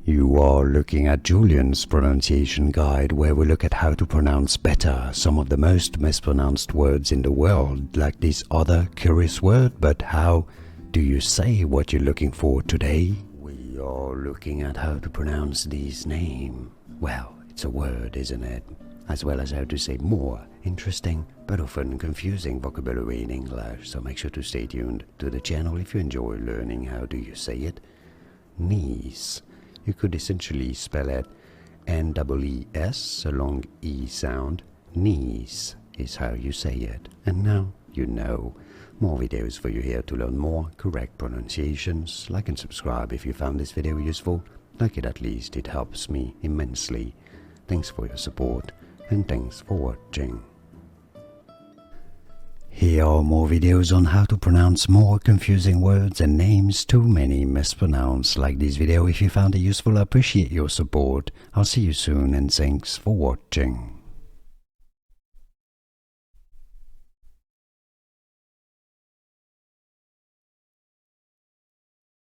You are looking at Julian's pronunciation guide, where we look at how to pronounce better some of the most mispronounced words in the world, like this other curious word. But how do you say what you're looking for today? We are looking at how to pronounce this name. Well, it's a word, isn't it? As well as how to say more interesting but often confusing vocabulary in English, so make sure to stay tuned to the channel if you enjoy learning how do you say it. Knees. You could essentially spell it N-E-E-S, a long E sound. Knees is how you say it. And now you know. More videos for you here to learn more correct pronunciations. Like and subscribe if you found this video useful. Like it at least, it helps me immensely. Thanks for your support and thanks for watching. Here are more videos on how to pronounce more confusing words and names too many mispronounced. Like this video if you found it useful. I appreciate your support. I'll see you soon and thanks for watching.